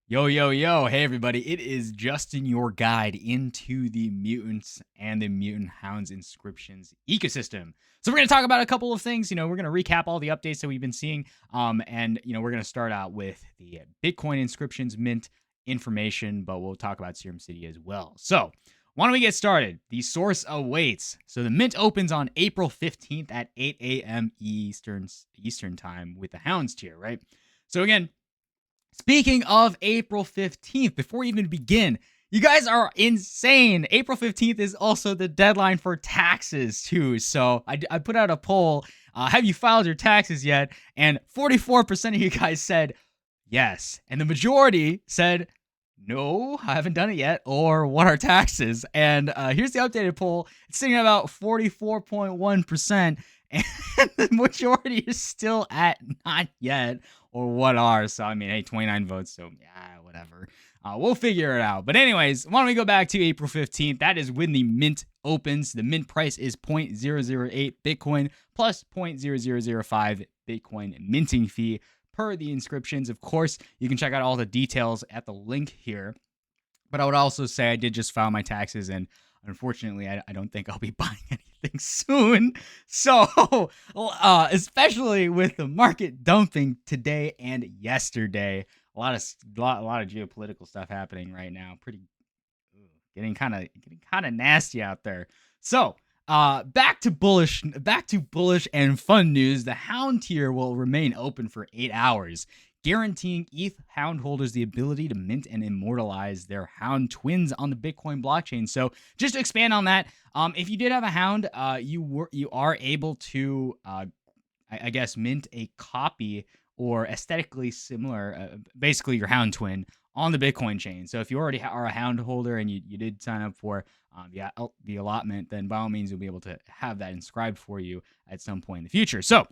Yo, yo, yo. Hey, everybody. It is Justin, your guide into the Mutants and the Mutant Hounds Inscriptions ecosystem. So, we're going to talk about a couple of things. We're going to recap all the updates that we've been seeing. We're going to start out with the Bitcoin inscriptions mint information, but we'll talk about Serum City as well. So, why don't we get started? The source awaits. So, the mint opens on April 15th at 8 a.m. Eastern time with the Hounds tier, right? So, again, speaking of April 15th, before we even begin, you guys are insane. April 15th is also the deadline for taxes, too. So I put out a poll. Have you filed your taxes yet? And 44% of you guys said yes. And the majority said, no, I haven't done it yet. Or what are taxes? And here's the updated poll. It's sitting at about 44.1%. And the majority is still at not yet or what are. So, I mean, hey, 29 votes. So, yeah, whatever. We'll figure it out. But anyways, why don't we go back to April 15th? That is when the mint opens. The mint price is 0.008 Bitcoin plus 0.0005 Bitcoin minting fee per the inscriptions. Of course, you can check out all the details at the link here. But I would also say I did just file my taxes, and unfortunately, I don't think I'll be buying anything soon. So, especially with the market dumping today and yesterday, a lot of geopolitical stuff happening right now. Getting kind of nasty out there. So, back to bullish and fun news. The Hound tier will remain open for 8 hours, guaranteeing ETH Hound holders the ability to mint and immortalize their Hound twins on the Bitcoin blockchain. So, just to expand on that, if you did have a Hound, you are able to, I guess, mint a copy or aesthetically similar, basically your Hound twin on the Bitcoin chain. So if you already are a Hound holder and you did sign up for the allotment, then by all means you'll be able to have that inscribed for you at some point in the future. So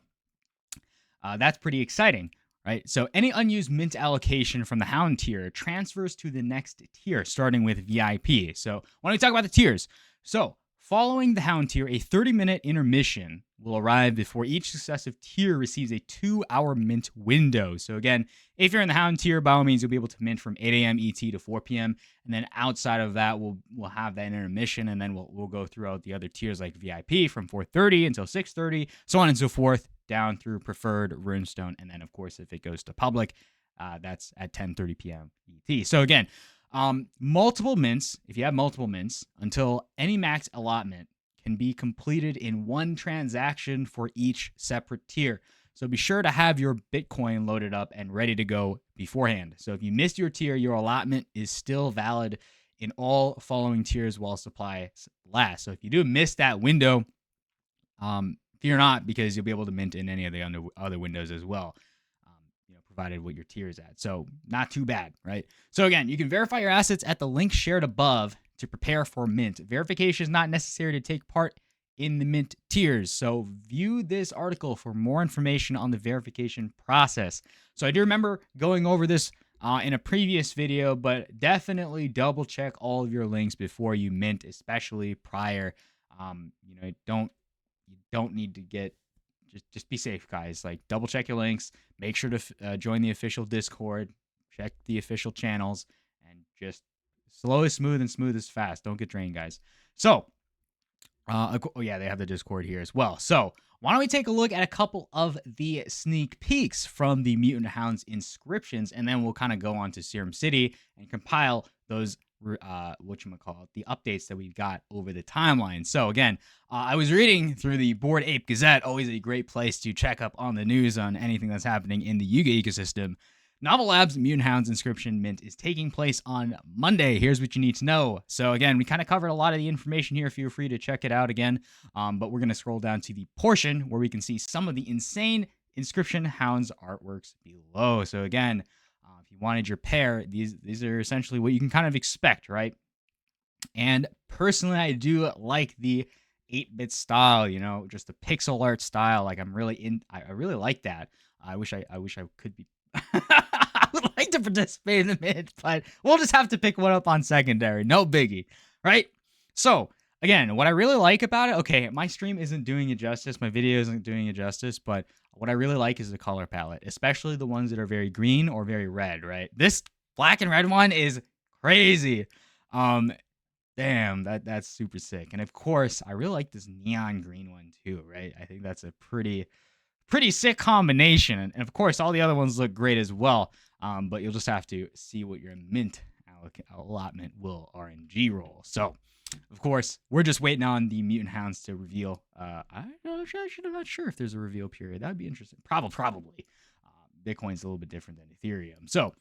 that's pretty exciting, right? So any unused mint allocation from the Hound tier transfers to the next tier, starting with VIP. So why don't we talk about the tiers? So following the Hound tier, a 30-minute intermission will arrive before each successive tier receives a 2-hour mint window. So again, if you're in the Hound tier, by all means, you'll be able to mint from 8 a.m. ET to 4 p.m. And then outside of that, we'll have that intermission, and then we'll go throughout the other tiers like VIP from 4:30 until 6:30, so on and so forth, down through preferred, runestone, and then of course, if it goes to public, that's at 10:30 p.m. ET. So again, multiple mints, if you have multiple mints, until any max allotment can be completed in one transaction for each separate tier. So be sure to have your Bitcoin loaded up and ready to go beforehand. So if you missed your tier, your allotment is still valid in all following tiers while supply lasts. So if you do miss that window, fear not, because you'll be able to mint in any of the other windows as well, provided what your tier is at. So not too bad, right? So again, you can verify your assets at the link shared above to prepare for mint. Verification is not necessary to take part in the mint tiers. So view this article for more information on the verification process. So I do remember going over this in a previous video, but definitely double check all of your links before you mint, especially prior. You don't need to get, just be safe, guys. Like, double check your links, make sure to join the official Discord, check the official channels, and just slow is smooth and smooth is fast. Don't get drained, guys. So, they have the Discord here as well. So why don't we take a look at a couple of the sneak peeks from the Mutant Hounds inscriptions, and then we'll kind of go on to Serum City and compile those the updates that we've got over the timeline. So again, I was reading through the Bored Ape Gazette, always a great place to check up on the news on anything that's happening in the Yuga ecosystem. Novel Labs Mutant Hounds Inscription Mint is taking place on Monday. Here's what you need to know. So again, we kind of covered a lot of the information here. Feel free to check it out again. But we're going to scroll down to the portion where we can see some of the insane Inscription Hounds artworks below. So again, if you wanted your pair, these are essentially what you can kind of expect, right? And personally, I do like the 8-bit style, just the pixel art style. Like, I really like that. I wish I could be I would like to participate in the mint, but we'll just have to pick one up on secondary. No biggie, right? So again, what I really like about it, okay, my stream isn't doing it justice, my video isn't doing it justice, but what I really like is the color palette, especially the ones that are very green or very red, right? This black and red one is crazy. Um, Damn, that's super sick. And of course, I really like this neon green one too, right? I think that's a pretty sick combination. And of course, all the other ones look great as well. But you'll just have to see what your mint allotment will RNG roll. So, of course, we're just waiting on the Mutant Hounds to reveal. I'm not sure if there's a reveal period. That'd be interesting. Probably. Bitcoin's a little bit different than Ethereum. So,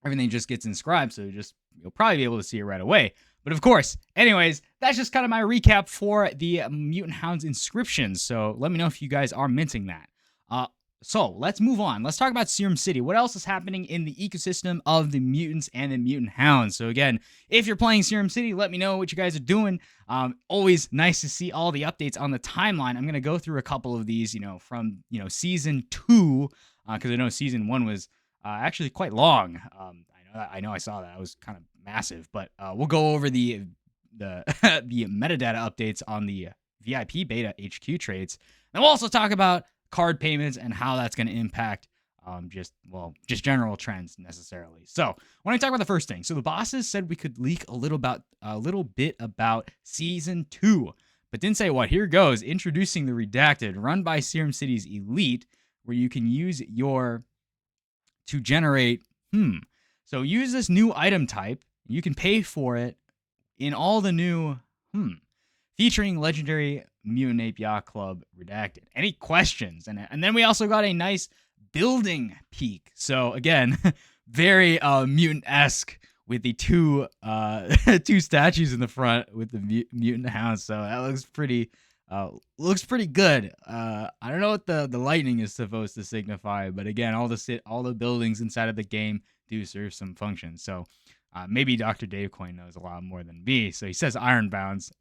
everything just gets inscribed, so you'll probably be able to see it right away. But of course, anyways, that's just kind of my recap for the Mutant Hounds Inscriptions. So let me know if you guys are minting that. So let's move on. Let's talk about Serum City. What else is happening in the ecosystem of the Mutants and the Mutant Hounds? So again, if you're playing Serum City, let me know what you guys are doing. Always nice to see all the updates on the timeline. I'm going to go through a couple of these, from, Season 2, because I know Season 1 was actually quite long. I know I saw that. It was kind of massive, but we'll go over the the metadata updates on the VIP beta HQ trades. And we'll also talk about card payments and how that's going to impact just general trends necessarily. So when I talk about the first thing, so the bosses said we could leak a little bit about Season 2, but didn't say what. Here goes. Introducing the Redacted, run by Serum City's Elite, where you can use to generate So use this new item type. You can pay for it in all the new featuring legendary Mutant Ape Yacht Club Redacted. Any questions? And then we also got a nice building peek. So again, very mutant-esque with the two statues in the front with the mutant hounds. So that looks pretty good. I don't know what the lightning is supposed to signify, but again, all the buildings inside of the game do serve some function. So maybe Dr. Davecoin knows a lot more than me. So he says Ironbounds.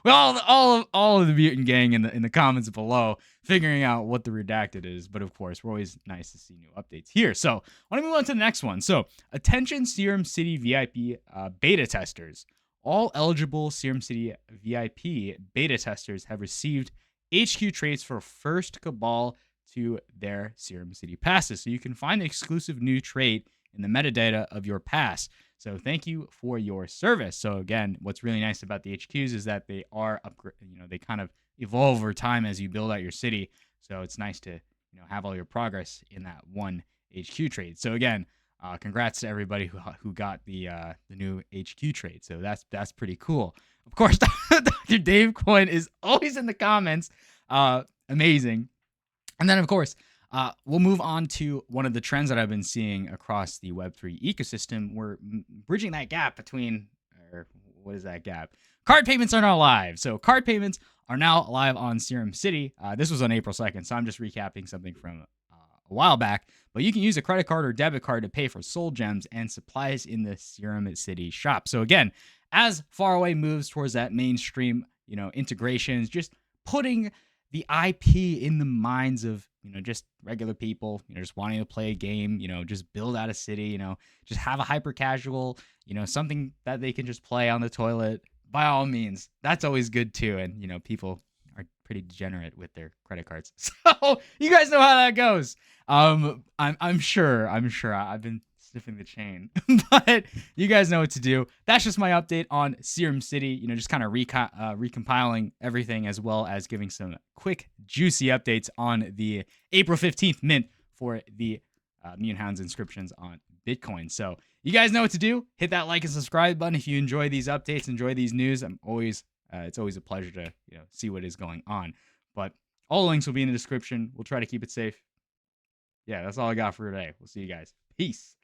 Well, all of the mutant gang in the comments below figuring out what the Redacted is. But of course, we're always nice to see new updates here. So I want to move on to the next one. So attention Serum City VIP beta testers. All eligible Serum City VIP beta testers have received HQ traits for first Cabal to their Serum City passes. So you can find the exclusive new trait in the metadata of your pass. So thank you for your service. So again, what's really nice about the HQs is that they are they kind of evolve over time as you build out your city. So it's nice to have all your progress in that one HQ trade. So again, congrats to everybody who got the new HQ trade. So that's pretty cool. Of course, Dr. Dave Coin is always in the comments. Amazing. And then of course, we'll move on to one of the trends that I've been seeing across the Web3 ecosystem. We're bridging that gap between, or what is that gap? Card payments are now live. So card payments are now live on Serum City. This was on April 2nd, so I'm just recapping something from a while back. But you can use a credit card or debit card to pay for soul gems and supplies in the Serum City shop. So again, as Faraway moves towards that mainstream, integrations, just putting the IP in the minds of, just regular people, just wanting to play a game, just build out a city, just have a hyper casual, something that they can just play on the toilet. By all means, that's always good too. And, people are pretty degenerate with their credit cards. So you guys know how that goes. I'm sure I've been sniffing the chain, but you guys know what to do. That's just my update on Serum City, just kind of recompiling everything, as well as giving some quick juicy updates on the April 15th mint for the Mutant Hounds Inscriptions on Bitcoin. So you guys know what to do. Hit that like and subscribe button if you enjoy these updates, enjoy these news. It's always a pleasure to see what is going on. But all the links will be in the description. We'll try to keep it safe. Yeah, that's all I got for today. We'll see you guys. Peace.